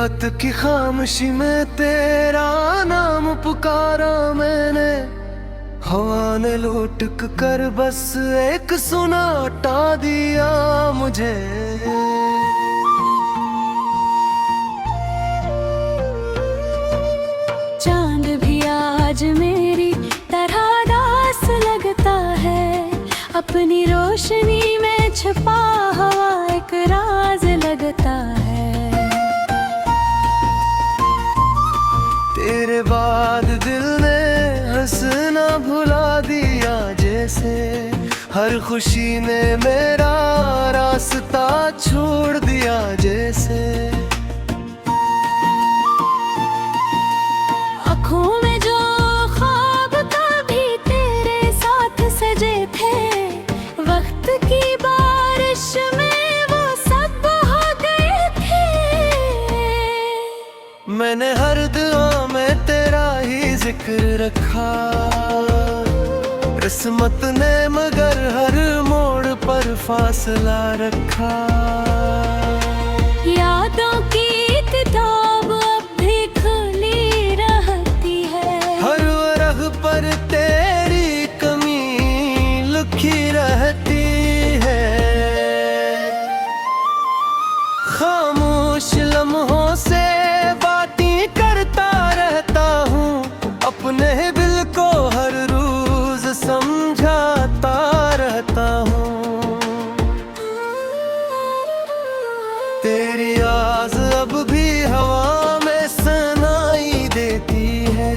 रात की खामोशी में तेरा नाम पुकारा मैंने, हवा ने लुढ़क कर बस एक सुनाटा दिया मुझे। चांद भी आज मेरी तरह दास लगता है, अपनी रोशनी में छुपा हुआ एक राज लगता है। तेरे बाद दिल ने हंसना भुला दिया जैसे, हर खुशी ने मेरा रास्ता छोड़ दिया जैसे। आँखों में जो ख्वाब कभी तेरे साथ सजे थे, वक्त की बारिश में वो सब बह गए थे। मैंने हर दुआ में तेरा ही जिक्र रखा, किस्मत ने मगर हर मोड़ पर फासला रखा। यादों की किताब अब भी खुली रहती है, हर वरख पर तेरी कमी लिखी रहती है। खामोश लम्हों से बातें करता रहता हूँ, अपने दिल को हर रोज समझाता रहता हूँ। तेरी आवाज़ अब भी हवा में सुनाई देती है,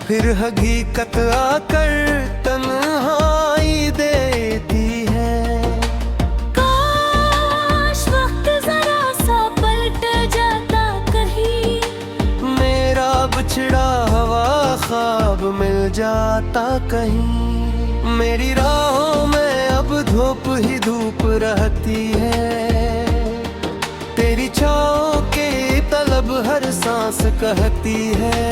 फिर हकीकत आकर तन्हाई देती है। काश वक्त जरा सा पलट जाता कहीं, मेरा बिछड़ा हुआ ख्वाब मिल जाता कहीं। मेरी राहों में अब धूप ही धूप रहती है, तेरी छाँव की तलब हर सांस कहती है।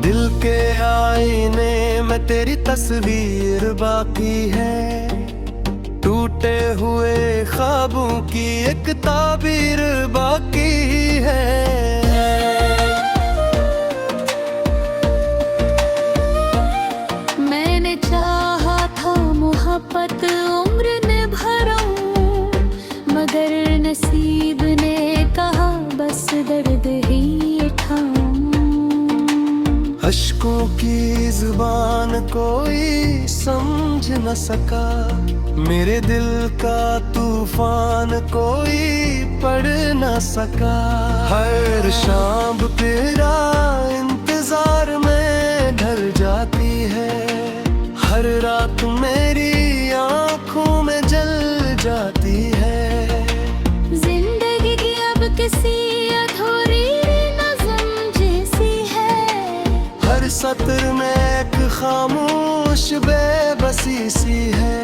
दिल के आईने में तेरी तस्वीर बाकी है, टूटे हुए ख्वाबों की एक ताबीर बाकी है। मैंने चाहा था मोहब्बत उम्र ने भरूं, मगर नसीब ने कहा बस दर्द ही उठाऊं। अश्कों की जुबान कोई समझ न सका, मेरे दिल का तूफान कोई पढ़ न सका। हर शाम तेरा इंतजार में ढल जाती है, हर रात मेरी आंखों में जल जाती है। जिंदगी की अब किसी अधूरी नज़म जैसी है, हर सत्र में एक खामोश बेबसी सी है।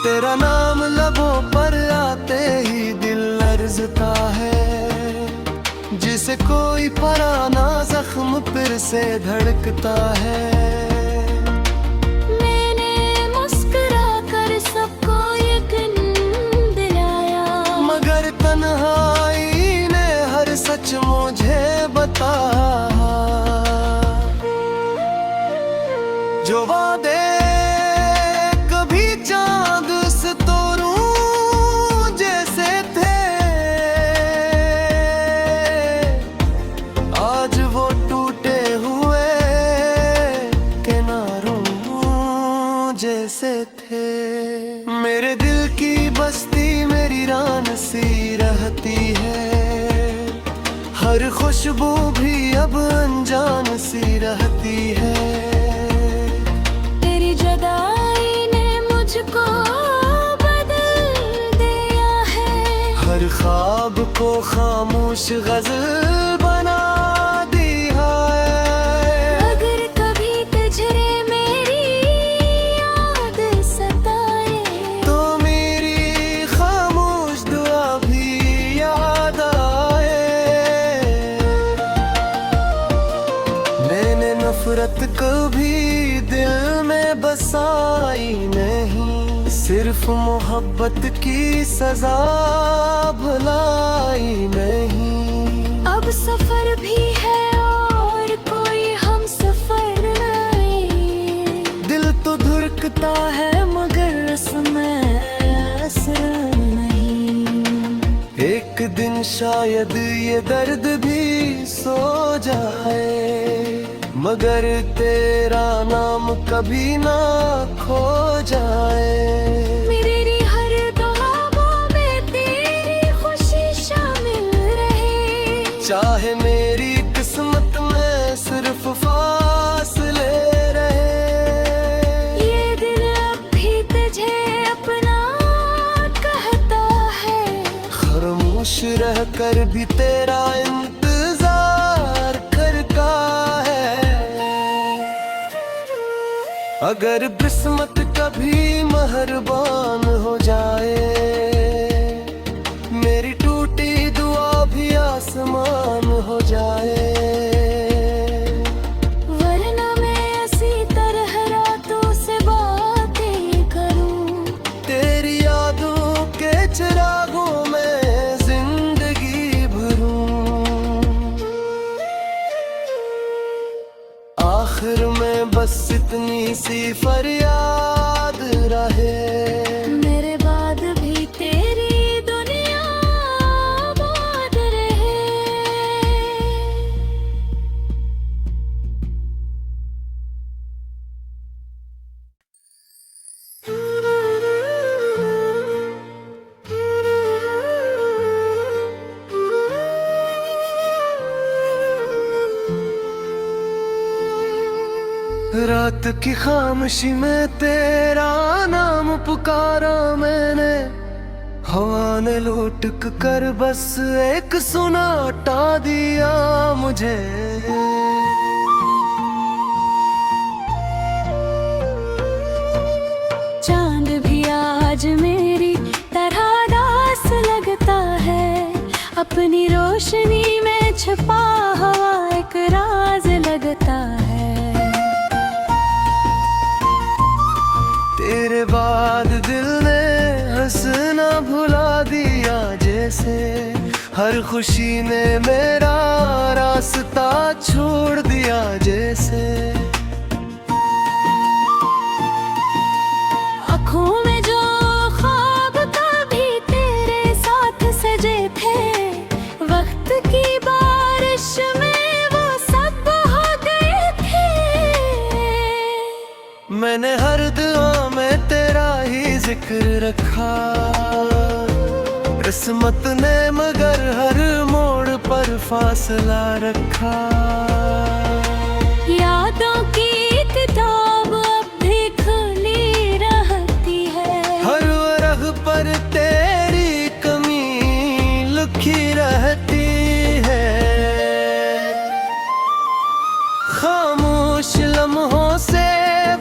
तेरा नाम लबों पर आते ही दिल लरजता है, जिसे कोई पुराना जख्म फिर से धड़कता है। मैंने मुस्कुरा कर सबको यकीन दिलाया, मगर तन्हाई ने हर सच मुझे बताया। जो वादे कभी चांद से तोड़ूं जैसे थे, आज वो टूटे हुए किनारों जैसे थे। मेरे दिल की बस्ती मेरी रान सी रहती है, हर खुशबू भी अब अनजान सी रहती है। तेरी जुदाई ने मुझको बदल दिया है, हर ख्वाब को खामोश गजल बना दिया है। अगर कभी तुझे मेरी याद सताए, तो मेरी खामोश दुआ भी याद आए। सूरत कभी दिल में बसाई नहीं, सिर्फ मोहब्बत की सजा भुलाई नहीं। अब सफर भी है और कोई हम सफर नहीं, दिल तो धुरकता है मगर उसमें असर नहीं। एक दिन शायद ये दर्द भी सो जाए, मगर तेरा नाम कभी ना खो जाए। मेरी हर ख्वाबों में तेरी खुशी शामिल रहे, चाहे मेरी किस्मत में सिर्फ फासले रहे। ये दिल अब भी तुझे अपना कहता है, खामोश रह कर भी तेरा इंतजार करता है। अगर किस्मत कभी मेहरबान हो जाए, मेरी टूटी दुआ भी आसमान हो जाए। वरना मैं इसी तरह रातों से बातें करूं, तेरी यादों के चिरागों में जिंदगी भरूं। आखिर में बस इतनी सी फरियाद रहे, मेरे बाद भी तेरी दुनिया आबाद रहे। रात की खामोशी में तेरा नाम पुकारा मैंने, हवा ने लुढ़क कर बस एक सुनाटा दिया मुझे। चांद भी आज मेरी तरह दास लगता है, अपनी रोशनी में छुपा हुआ एक राज लगता है। तेरे बाद दिल ने हंसना भुला दिया जैसे, हर खुशी ने मेरा रास्ता छोड़ दिया जैसे। आँखों में जो ख्वाब कभी तेरे साथ सजे थे, वक्त की बारिश में वो सब बह गए थे। मैंने हर दुआ में तेरा ही जिक्र रखा, किस्मत ने मगर हर मोड़ पर फासला रखा। यादों की किताब अब भी खुली रहती है, हर वरख पर तेरी कमी लिखी रहती है। खामोश लम्हों से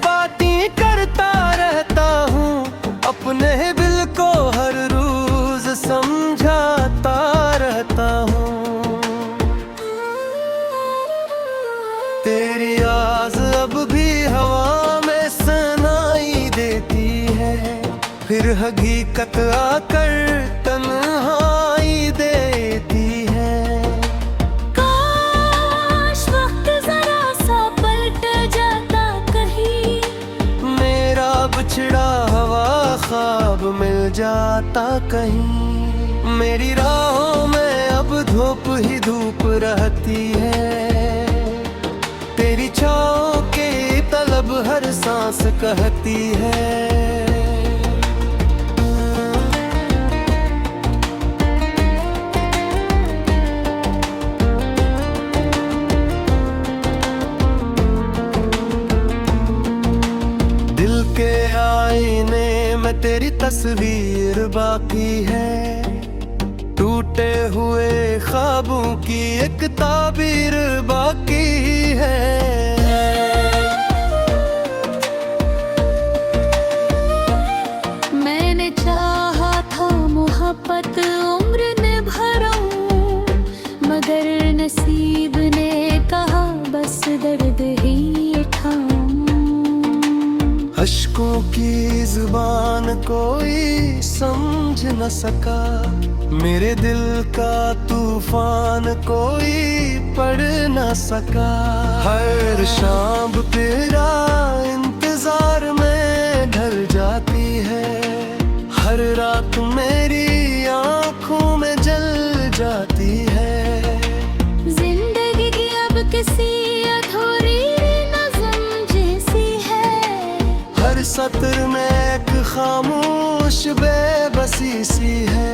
बातें करता रहता हूँ, अपने दिल को हर रोज समझाता रहता हूँ। तेरी आवाज़ अब भी हवा में सुनाई देती है, फिर हकीकत आकर तन्हाई देती है। काश वक्त जरा सा पलट जाता कहीं, मेरा बिछड़ा हुआ ख्वाब मिल जाता कहीं। मेरी राहों में अब धूप ही धूप रहती है, तेरी छाँव के तलब हर सांस कहती है। दिल के आईने में तेरी तस्वीर बाकी है, टूटे हुए ख्वाबों की एक ताबीर बाकी है। मैंने चाहा था मोहब्बत उम्र ने भरूं, मगर नसीब ने कहा बस दर्द ही ठाऊं। अश्कों की जुबान कोई समझ न सका, मेरे दिल का तूफान कोई पढ़ न सका। हर शाम तेरा इंतजार में ढल जाती है, हर रात मेरी आंखों में जल जाती है। जिंदगी की अब किसी अधूरी नज़म जैसी है, हर सत्र में एक खामोश बेबसी सी है।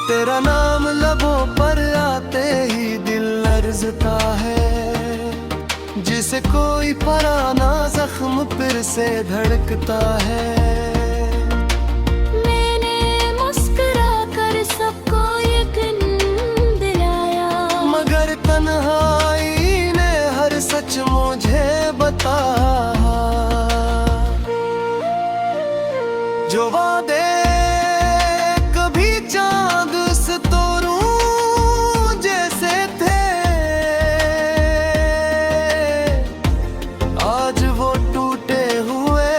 तेरा नाम लबों पर आते ही दिल लर्ज़ता है, जिसे कोई पुराना जख्म फिर से धड़कता है। मैंने मुस्कुरा कर सबको यकीन दिलाया, मगर तन्हाई ने हर सच मुझे बताया। जो वादे कभी चांद सितारों जैसे थे, आज वो टूटे हुए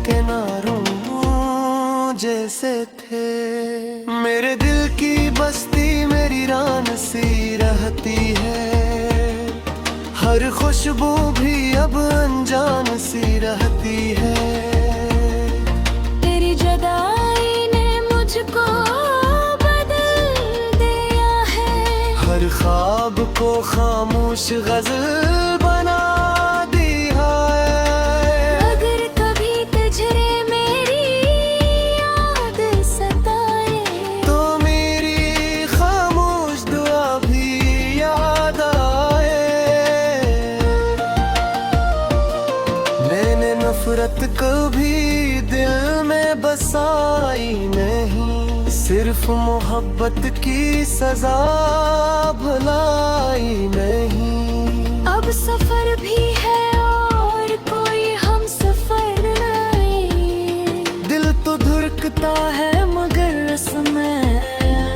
किनारों जैसे थे। मेरे दिल की बस्ती मेरी रान सी रहती है, हर खुशबू भी अब अनजान सी रहती है। तेरी जुदाई ने मुझको बदल दिया है, हर ख्वाब को खामोश गजल बना दिया है। अगर कभी तुझे मेरी याद सताए, तो मेरी खामोश दुआ भी याद आए। मैंने नफरत कभी दिल में बसाई नहीं, सिर्फ मोहब्बत की सजा भुलाई नहीं। अब सफर भी है और कोई हम सफर नहीं। दिल तो धड़कता है मगर रस्में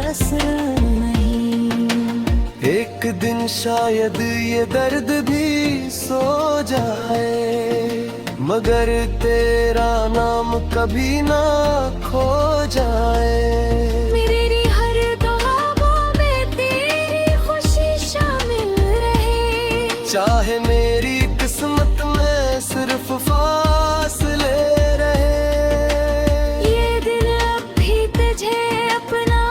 असर नहीं। एक दिन शायद ये दर्द भी सो जाए, मगर तेरा नाम कभी ना खो जाए। मेरी हर दुआओं में तेरी खुशी शामिल रहे, चाहे मेरी किस्मत में सिर्फ फासले रहे। ये दिल अब भी तुझे अपना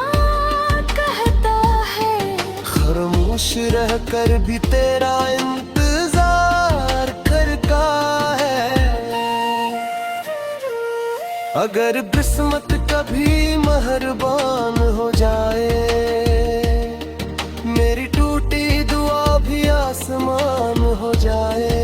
कहता है, खामोश रहकर भी तेरा इंतजार करता है। अगर किस्मत कभी मेहरबान हो जाए, मेरी टूटी दुआ भी आसमान हो जाए।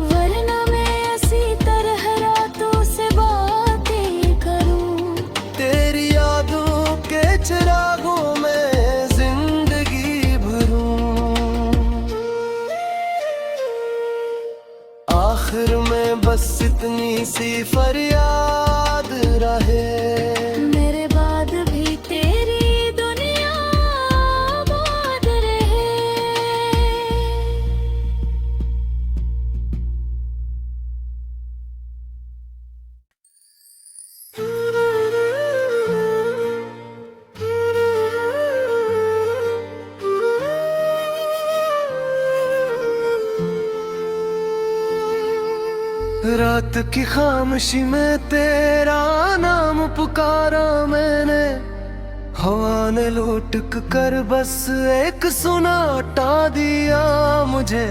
वरना मैं इसी तरह रातों से बातें करूं, तेरी यादों के चिरागों में जिंदगी भरूं। आखिर में बस इतनी सी फरियाद रहे, मेरे बाद भी तेरी दुनिया आबाद रहे। रात की खामोशी में तेरा नाम पुकारा मैंने, हवा ने लुढ़क कर बस एक सुनाटा दिया मुझे।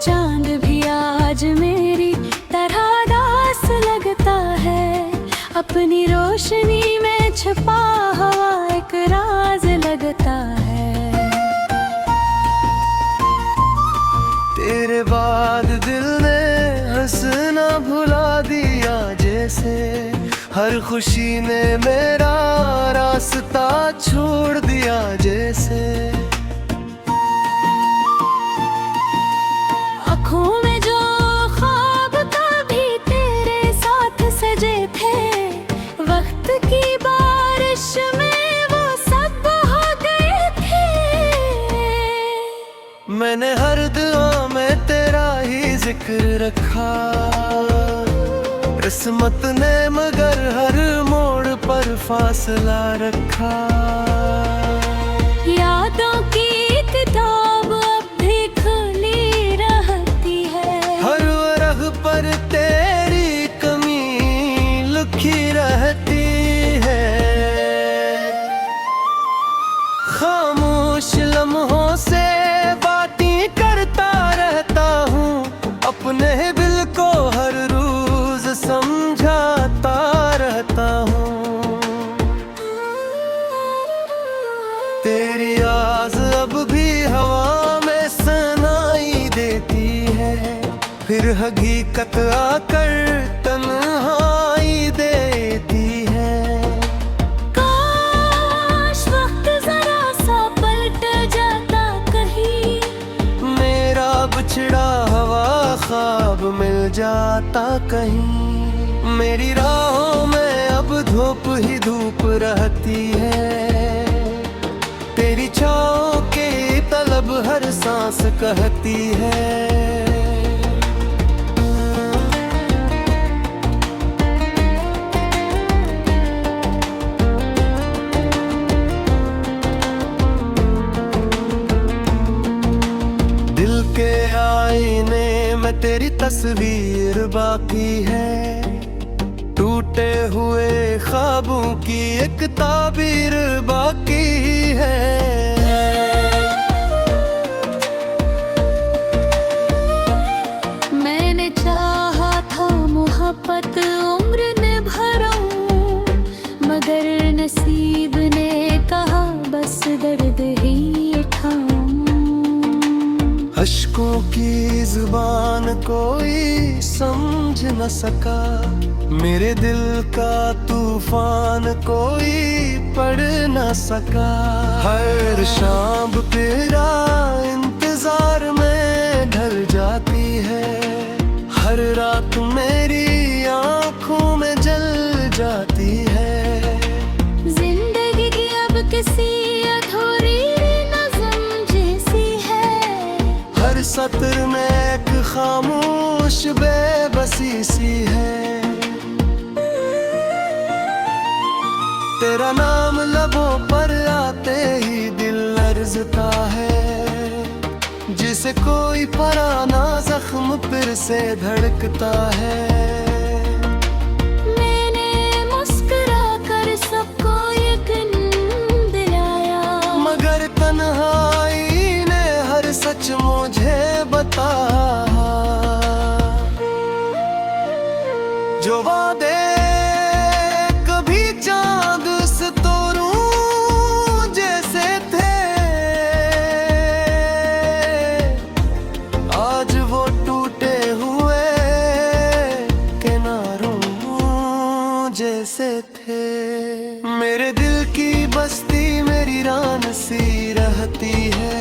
चांद भी आज मेरी तरह दास लगता है, अपनी रोशनी में छुपा हुआ एक राज लगता है। तेरे बाद दिल ने हंसना भुला दिया जैसे, हर खुशी ने मेरा रास्ता छोड़ दिया जैसे। आँखों में जो ख्वाब कभी तेरे रखा। किस्मत ने मगर हर मोड़ पर फासला रखा। यादों की किताब अब भी खुली रहती है, हर वरग पर तेरी कमी लिखी रहती है। खामोश लम्हों से बातें करता रहता हूँ, अपने दिल को हर रोज समझाता रहता हूँ। तेरी आवाज़ अब भी हवा में सुनाई देती है, फिर हकीकत आकर तन्हाई देती है। काश वक्त जरा सा पलट जाता कहीं, मेरा बिछड़ा हुआ ख्वाब मिल जाता कहीं। मेरी राहों में अब धूप ही धूप रहती है, तेरी छाँव के तलब हर सांस कहती है। दिल के आईने में तेरी तस्वीर बाकी है, टूटे हुए ख्वाबों की एक ताबीर बाकी है। मैंने चाहा था मोहब्बत उम्र ने भरूं, मगर नसीब ने कहा बस दर्द ही उठाऊं। अश्कों की जुबान कोई समझ न सका, मेरे दिल का तूफान कोई पढ़ न सका। हर शाम तेरा इंतजार में ढल जाती है, हर रात मेरी आंखों में जल जाती है। जिंदगी की अब किसी अधूरी नज़म जैसी है, हर सत्र में एक खामोश बेबसी सी है। तेरा नाम लबों पर आते ही दिल लर्जता है, जिसे कोई पुराना जख्म फिर से धड़कता है। मैंने मुस्कुरा कर सबको यकीन दिलाया, मगर तन्हाई ने हर सच मुझे बताया। जो वादे कभी चांद सितारों जैसे थे, आज वो टूटे हुए किनारों जैसे थे। मेरे दिल की बस्ती मेरी रान सी रहती है,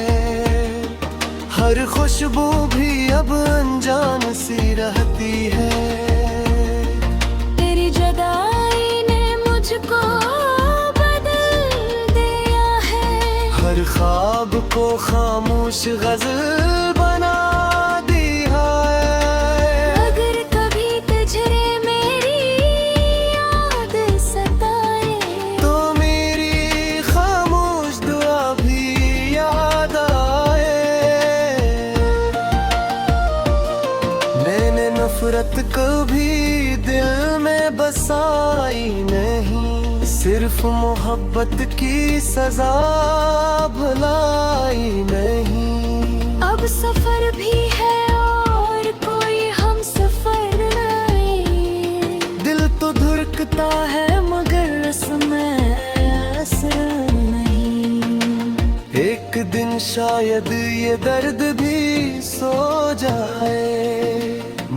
हर खुशबू भी अब अनजान सी रहती है। तेरी जुदाई ने मुझको बदल दिया है, हर ख्वाब को खामोश गजल बना दिया है। अगर कभी तुझे मेरी याद सताए, तो मेरी खामोश दुआ भी याद आए। मैंने नफरत कभी दिल में बसाई नहीं, सिर्फ मोहब्बत की सजा भुलाई नहीं। अब सफर भी है और कोई हम सफर नहीं, दिल तो धड़कता है मगर उसमें असर नहीं। एक दिन शायद ये दर्द भी सो जाए,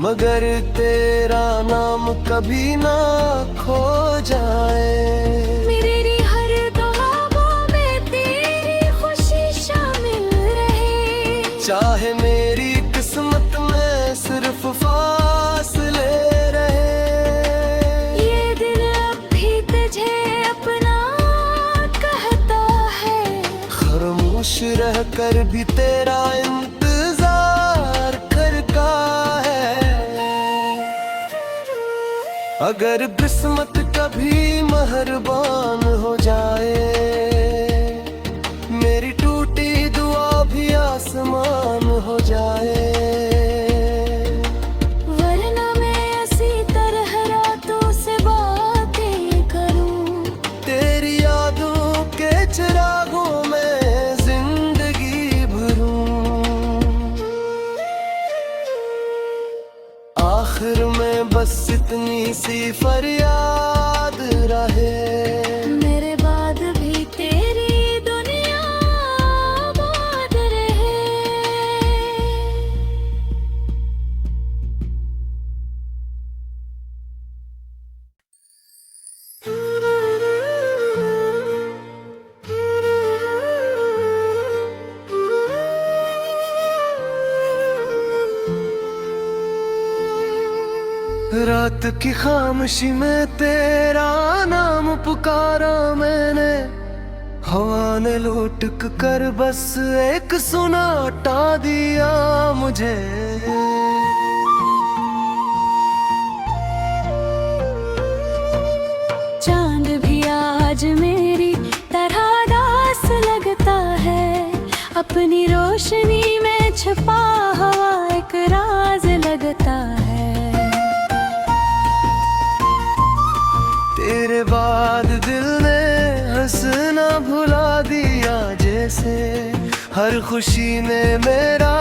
मगर तेरा नाम कभी ना खो जाए। मेरी हर दुआओं में तेरी खुशी शामिल रहे, चाहे मेरी किस्मत में सिर्फ फासले रहे। ये दिल अब भी तुझे अपना कहता है, खामोश रहकर भी तेरा इंतजार करता है। अगर किस्मत कभी मेहरबान हो जाए, मेरी टूटी दुआ भी आसमान हो जाए। वरना मैं इसी तरह रातों से बातें करूं, तेरी यादों के चिरागों में जिंदगी भरूं। आखिर में बस इतनी सी फरियाद रहे, मेरे बाद भी तेरी दुनिया आबाद रहे। रात की खामोशी में तेरा नाम पुकारा मैंने, हवा ने लुढ़क कर बस एक सुनाटा दिया मुझे। चांद भी आज मेरी तरह दास लगता है, अपनी रोशनी में छुपा हुआ एक राज लगता है। तेरे बाद दिल ने हंसना भुला दिया जैसे, हर खुशी ने मेरा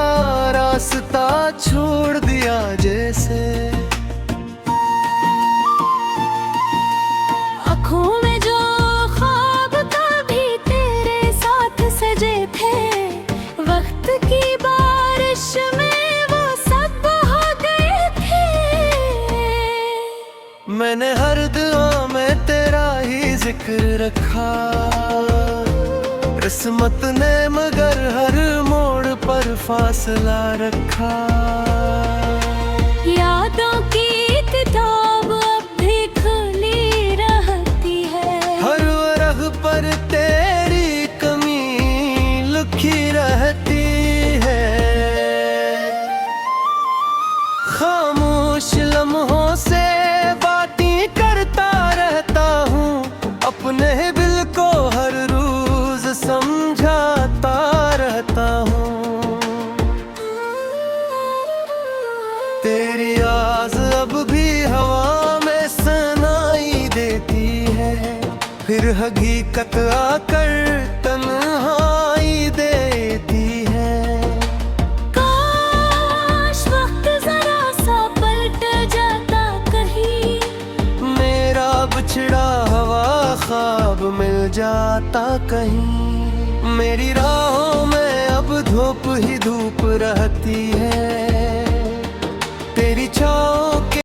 रास्ता छोड़ दिया जैसे। आँखों में जो ख्वाब कभी तेरे साथ सजे थे, वक्त की बारिश में वो सब बहा गए थे। मैंने हर दुआ में तेरा ही जिक्र रखा, किस्मत ने मगर हर मोड़ पर फासला रखा। यादों की किताब अब भी खुली रहती है, हर वरग पर तेरी कमी लिखी रहती है। खामोश लम्हों से बातें करता रहता हूँ, अपने दिल को हर रोज समझाता रहता हूँ। तेरी आवाज़ अब भी हवा में सुनाई देती है, फिर हकीकत आकर तन्हाई देती है। काश वक्त जरा सा पलट जाता कहीं, मेरा बिछड़ा हुआ ख्वाब मिल जाता कहीं। मेरी राहों में अब धूप ही धूप रहती है, तेरी छाँव के